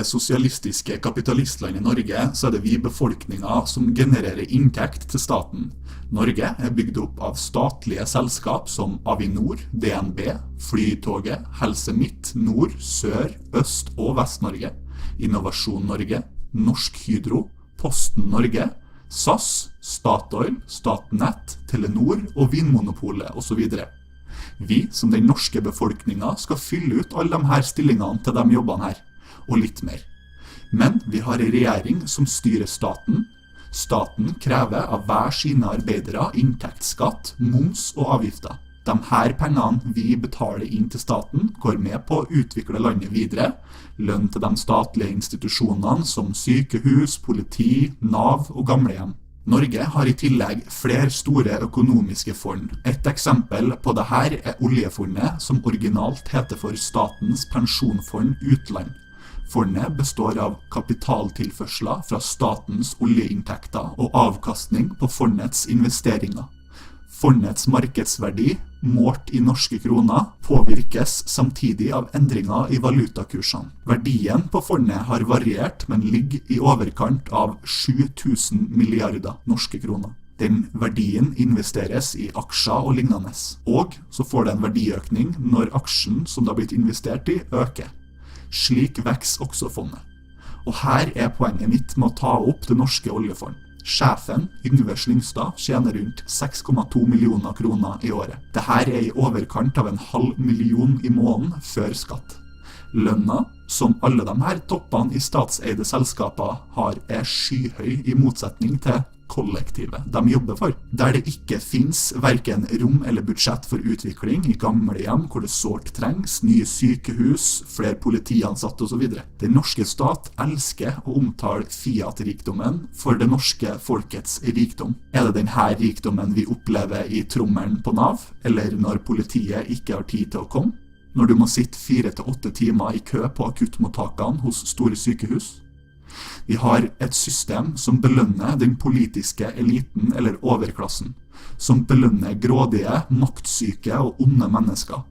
sosialistiske kapitalistlandet Norge så det vi befolkninger som genererer inntekt til staten. Norge bygd opp av statlige selskap som Avinor, DNB, Flytoget, Helse Midt, Nord, Sør, Øst og Vest-Norge, Innovasjon Norge, Norsk Hydro, Posten Norge, SAS, Statoil, Statnett, Telenor og Vinmonopolet osv. Vi, som den norske befolkningen, skal fylle ut alle de her stillingene til de jobbene her, og litt mer. Men vi har en regjering som styrer staten. Staten krever av hver sine arbeidere inntektsskatt, moms og avgifter. De her pengene vi betaler inn til staten går med på å utvikle landet videre. Lønn til de statlige institusjonene som sykehus, politi, Nav og gamlehjem. Norge har i tillegg flere store økonomiske fond. Et eksempel på dette oljefondet som originalt heter for Statens pensjonsfond utland. Fondet består av kapitaltilførsler fra statens oljeinntekter og avkastning på fondets investeringer. Fondets markedsverdi, målt i norske kroner, påvirkes samtidig av endringer i valutakursene. Verdien på fondet har variert, men ligger i overkant av 7000 milliarder norske kroner. Den verdien investeres i aksjer og lignende. Og så får det en verdiøkning når aksjen som det har blitt investert i, øker. Slik vokser også fondet. Og her poenget mitt med å ta opp det norske oljefond. Sjefen, Yngve Slyngstad, tjener rundt 6,2 millioner kroner i året. Dette i overkant av 500 000 i måneden før skatt. Lønna, som alle de her toppene i statseide selskaper har, skyhøy i motsetning til kollektivet de jobber for, der det ikke finnes hverken rom eller budsjett for utvikling i gamlehjem hvor det sårt trengs, nye sykehus, flere politiansatte osv. Den norske stat elsker å omtale Fiat-rikdommen for det norske folkets rikdom. Det denne rikdommen vi opplever i trommelen på Nav, eller når politiet ikke har tid til å komme? Når du må sitte 4 til 8 timer i kø på akuttmottakene hos store sykehus? Vi har et system som belønner den politiske eliten eller overklassen, som belønner grådige, maktsyke og onde mennesker.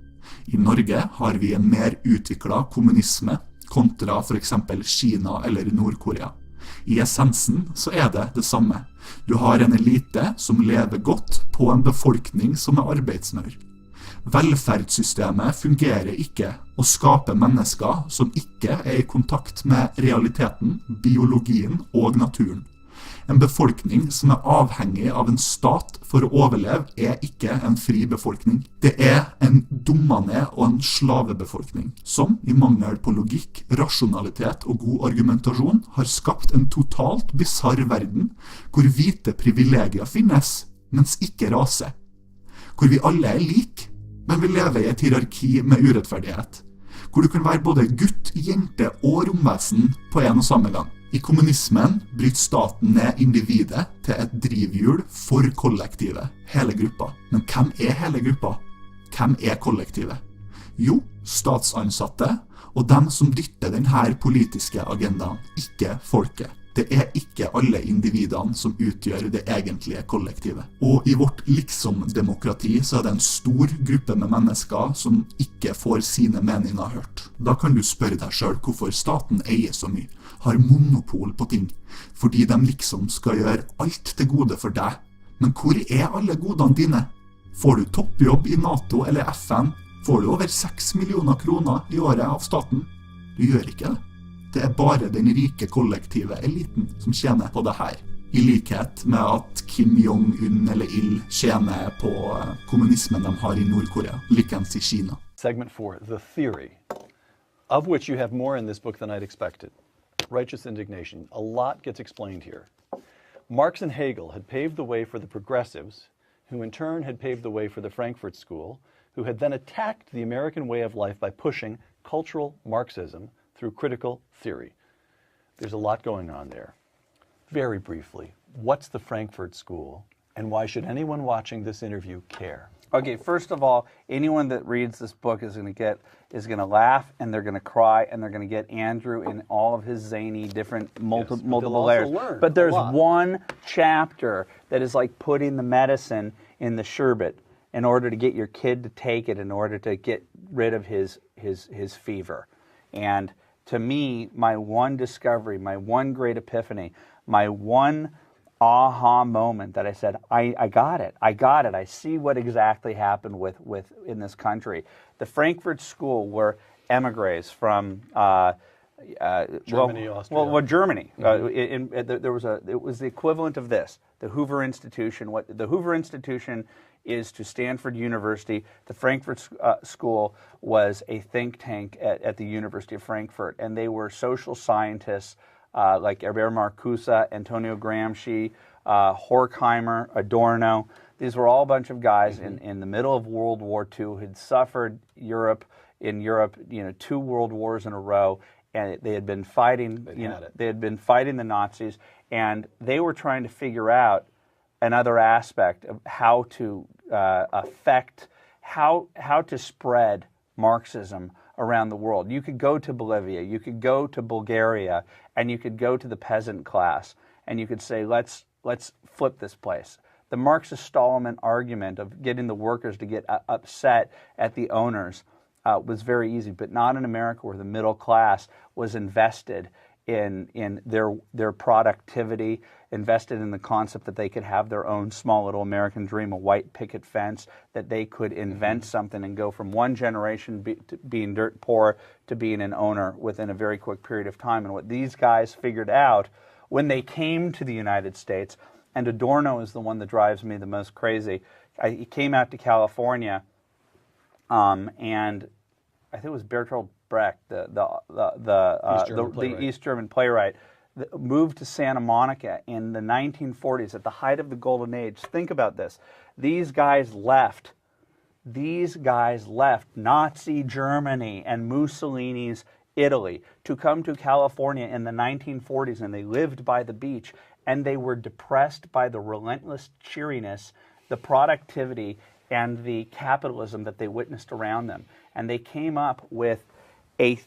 I Norge har vi en mer utviklet kommunisme kontra for eksempel Kina eller Nord-Korea. I essensen så det samme. Du har en elite som lever godt på en befolkning som arbeidsmaur. Velferdssystemet fungerer ikke og skaper mennesker som ikke i kontakt med realiteten, biologien og naturen. En befolkning som avhengig av en stat for å overleve ikke en fri befolkning. Det en dummende og en slavebefolkning, som i mangel på logikk, rasjonalitet og god argumentasjon har skapt en totalt bizarr verden, hvor hvite privilegier finnes, mens ikke rase. Hvor vi alle like, men vi lever i et hierarki med urettferdighet, hvor du kan være både gutt, jente og romvesen på en og samme gang. I kommunismen bryter staten ned individet til et drivhjul for kollektivet, hele gruppa. Men hvem hele gruppa? Hvem kollektivet? Jo, statsansatte og dem som dytter denne politiske agendaen, ikke folket. Det ikke alle individene som utgjør det egentlige kollektivet. Og i vårt liksom-demokrati så det en stor gruppe med mennesker som ikke får sine meninger hørt. Da kan du spørre deg selv hvorfor staten eier så mye, har monopol på ting, fordi de liksom skal gjøre alt til gode for deg. Men hvor alle godene dine? Får du toppjobb i NATO eller FN? Får du over 6 millioner kroner i året av staten? Du gjør ikke det. Det bare den rike kollektive eliten som tjener på det her. I likhet med at Kim Jong-un eller Il tjener på kommunismen de har i Nord-Korea, likens i Kina. Segment 4, the theory, of which you have more in this book than I'd expected. Righteous Indignation. A lot gets explained here. Marx and Hegel had paved the way for the progressives, who in turn had paved the way for the Frankfurt School, who had then attacked the American way of life by pushing cultural Marxism through critical theory. There's a lot going on there. Very briefly, what's the Frankfurt School, and why should anyone watching this interview care? Okay, first of all, anyone that reads this book is going to laugh, and they're going to cry, and they're going to get Andrew in all of his zany, different, multiple layers. But there's one chapter that is like putting the medicine in the sherbet in order to get your kid to take it, in order to get rid of his fever. And to me, my one discovery, my one great epiphany, my one aha moment that I said, I got it. I got it. I see what exactly happened with in this country. The Frankfurt School were emigres from Germany, Austria. Germany. It was the equivalent of this. The Hoover Institution. What the Hoover Institution is to Stanford University. The Frankfurt School was a think tank at the University of Frankfurt, and they were social scientists like Herbert Marcuse, Antonio Gramsci, Horkheimer, Adorno. These were all a bunch of guys in the middle of World War II who had suffered in Europe, 2 world wars in a row, and they had been fighting. They had been fighting the Nazis, and they were trying to figure out another aspect of how to how to spread Marxism around the world. You could go to Bolivia, you could go to Bulgaria, and you could go to the peasant class, and you could say, let's flip this place. The Marxist-Stallman argument of getting the workers to get upset at the owners was very easy, but not in America, where the middle class was invested in their productivity, invested in the concept that they could have their own small little American dream, a white picket fence, that they could invent something and go from one generation to being dirt poor to being an owner within a very quick period of time. And what these guys figured out when they came to the United States, and Adorno is the one that drives me the most crazy. He came out to California, and I think it was Bertolt Brecht, the East German playwright, moved to Santa Monica in the 1940s at the height of the Golden Age. Think about this. These guys left Nazi Germany and Mussolini's Italy to come to California in the 1940s, and they lived by the beach, and they were depressed by the relentless cheeriness, the productivity, and the capitalism that they witnessed around them. And they came up with at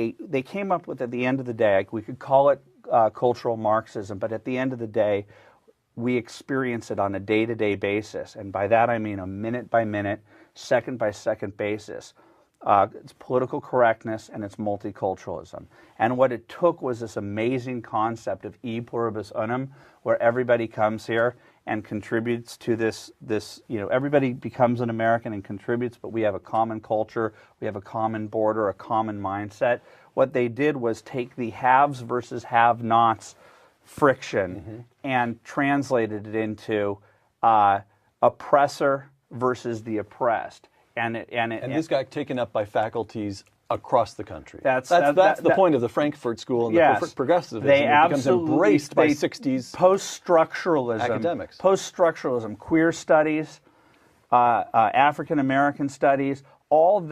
the end of the day, we could call it cultural Marxism, but at the end of the day, we experience it on a day-to-day basis. And by that I mean a minute-by-minute, second-by-second basis. It's political correctness and it's multiculturalism. And what it took was this amazing concept of e pluribus unum, where everybody comes here and contributes to this, everybody becomes an American and contributes, but we have a common culture, we have a common border, a common mindset. What they did was take the haves versus have-nots friction and translated it into oppressor versus the oppressed. And this got taken up by faculties across the country. That's the point of the Frankfurt School and the progressivism. It becomes embraced by 60s post-structuralism academics. Post-structuralism, queer studies, African American studies, all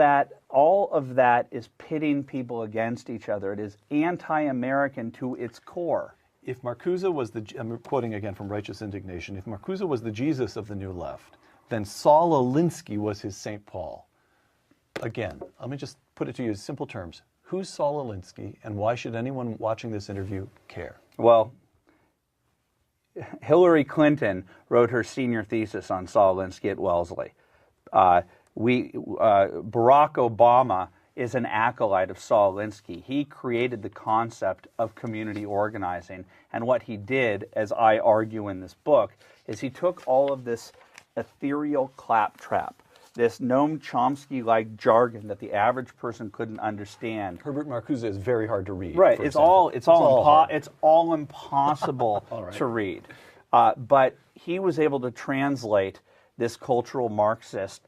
of that is pitting people against each other. It is anti-American to its core. If Marcuse was I'm quoting again from Righteous Indignation, if Marcuse was the Jesus of the New Left, then Saul Alinsky was his St. Paul. Again, let me just put it to you in simple terms. Who's Saul Alinsky, and why should anyone watching this interview care? Well, Hillary Clinton wrote her senior thesis on Saul Alinsky at Wellesley. Barack Obama is an acolyte of Saul Alinsky. He created the concept of community organizing, and what he did, as I argue in this book, is he took all of this ethereal claptrap, this Noam Chomsky-like jargon that the average person couldn't understand. Herbert Marcuse is very hard to read. Right, it's all impossible to read. But he was able to translate this cultural Marxist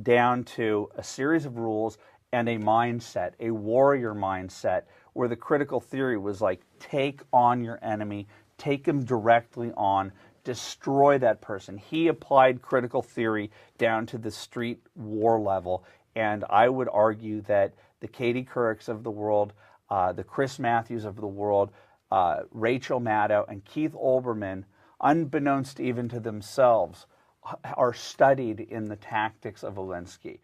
down to a series of rules and a mindset, a warrior mindset, where the critical theory was like, take on your enemy, take him directly on, destroy that person. He applied critical theory down to the street war level, and I would argue that the Katie Courics of the world, the Chris Matthews of the world, Rachel Maddow, and Keith Olbermann, unbeknownst even to themselves, are studied in the tactics of Alinsky.